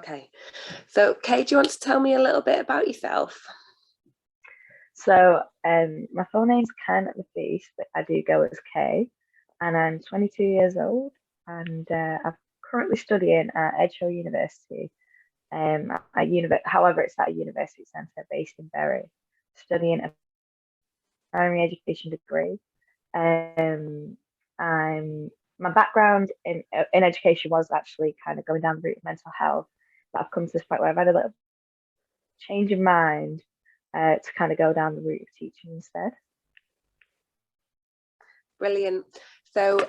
Okay. So, Kay, do you want to tell me a little bit about yourself? So my full name's Kainat, but I do go as Kay, and I'm 22 years old, and I'm currently studying at Edgehill University. However, it's at a university centre based in Bury, studying a primary education degree. Um, I'm My background in education was actually kind of going down the route of mental health, but I've come to this point where I've had a little change of mind to kind of go down the route of teaching instead. Brilliant. So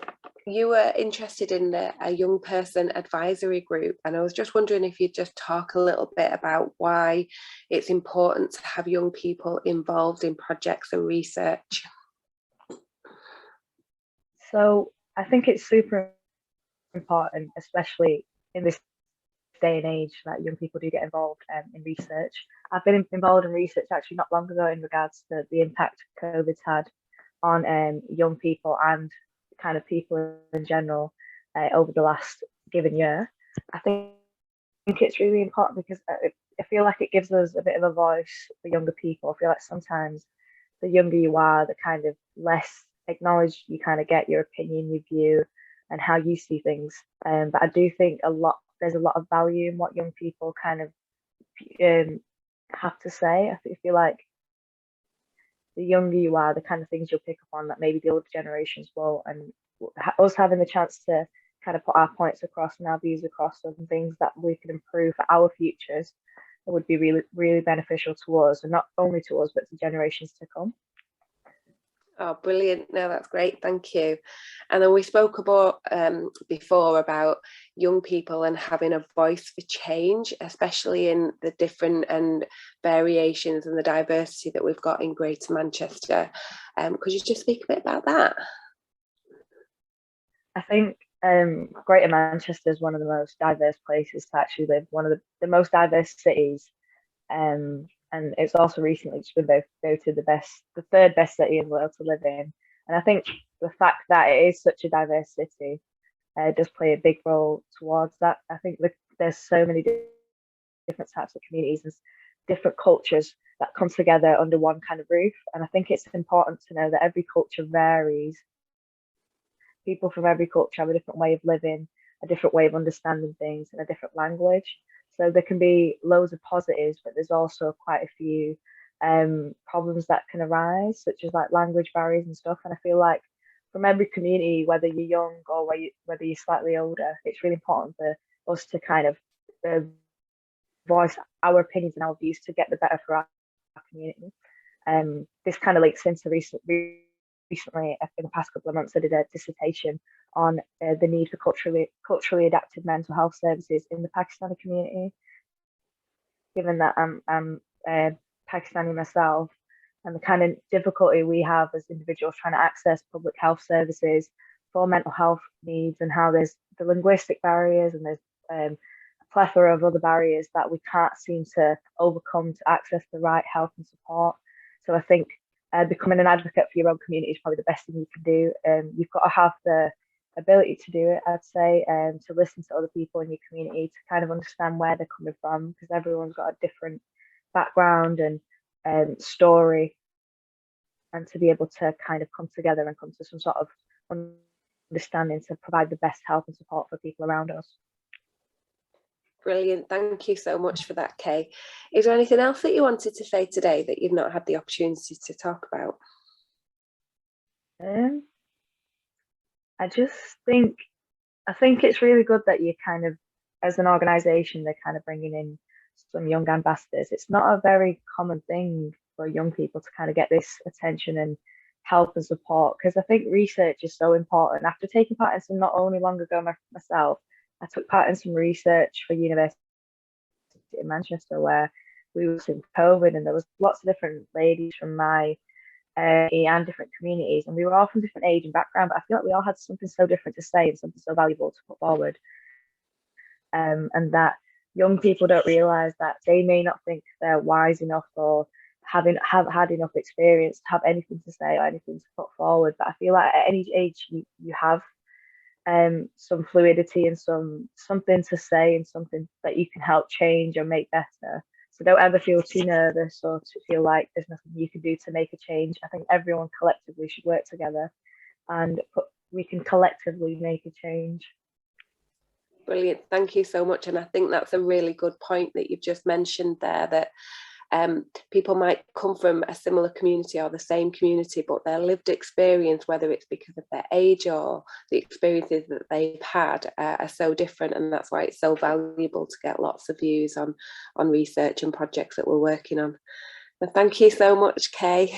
you were interested in a young person advisory group, and I was just wondering if you'd just talk a little bit about why it's important to have young people involved in projects and research. So I think it's super important, especially in this day and age, that young people do get involved in research. I've been involved in research actually not long ago in regards to the impact COVID's had on young people and kind of people in general over the last given year. I think it's really important because I feel like it gives us a bit of a voice for younger people. I feel like sometimes the younger you are, the kind of less acknowledged you kind of get your opinion, your view, and how you see things. But I do think there's a lot of value in what young people kind of have to say. I feel like the younger you are, the kind of things you'll pick up on that maybe the older generations will, and us having the chance to kind of put our points across and our views across on things that we can improve for our futures would be really, really beneficial to us, and not only to us, but to generations to come. Oh, brilliant. No, that's great. Thank you. And then we spoke about before about young people and having a voice for change, especially in the different and variations and the diversity that we've got in Greater Manchester. Could you just speak a bit about that? I think Greater Manchester is one of the most diverse places to actually live, one of the most diverse cities. And it's also recently just been voted the third best city in the world to live in. And I think the fact that it is such a diverse city does play a big role towards that. I think there's so many different types of communities and different cultures that come together under one kind of roof. And I think it's important to know that every culture varies. People from every culture have a different way of living, a different way of understanding things, and a different language. So there can be loads of positives, but there's also quite a few problems that can arise, such as like language barriers and stuff. And I feel like from every community, whether you're young or whether you're slightly older, it's really important for us to kind of voice our opinions and our views to get the better for our community. This kind of links into recently, in the past couple of months, I did a dissertation on the need for culturally adapted mental health services in the Pakistani community. Given that I'm Pakistani myself, and the kind of difficulty we have as individuals trying to access public health services for mental health needs, and how there's the linguistic barriers and there's a plethora of other barriers that we can't seem to overcome to access the right help and support. So I think becoming an advocate for your own community is probably the best thing you can do. You've got to have the ability to do it, I'd say, to listen to other people in your community, to kind of understand where they're coming from, because everyone's got a different background and story, and to be able to kind of come together and come to some sort of understanding to provide the best help and support for people around us. Brilliant. Thank you so much for that, Kay. Is there anything else that you wanted to say today that you've not had the opportunity to talk about? I think it's really good that you kind of, as an organisation, they're kind of bringing in some young ambassadors. It's not a very common thing for young people to kind of get this attention and help and support, because I think research is so important. After taking part in some not only long ago myself, I took part in some research for university in Manchester where we were in COVID, and there was lots of different ladies from my and different communities, and we were all from different age and background, but I feel like we all had something so different to say and something so valuable to put forward, and that young people don't realise that they may not think they're wise enough or have had enough experience to have anything to say or anything to put forward. But I feel like at any age you have some fluidity and something to say and something that you can help change or make better. So don't ever feel too nervous or to feel like there's nothing you can do to make a change. I think everyone collectively should work together and we can collectively make a change. Brilliant, thank you so much. And I think that's a really good point that you've just mentioned there, that people might come from a similar community or the same community, but their lived experience, whether it's because of their age or the experiences that they've had, are so different, and that's why it's so valuable to get lots of views on research and projects that we're working on. Well, thank you so much, Kay.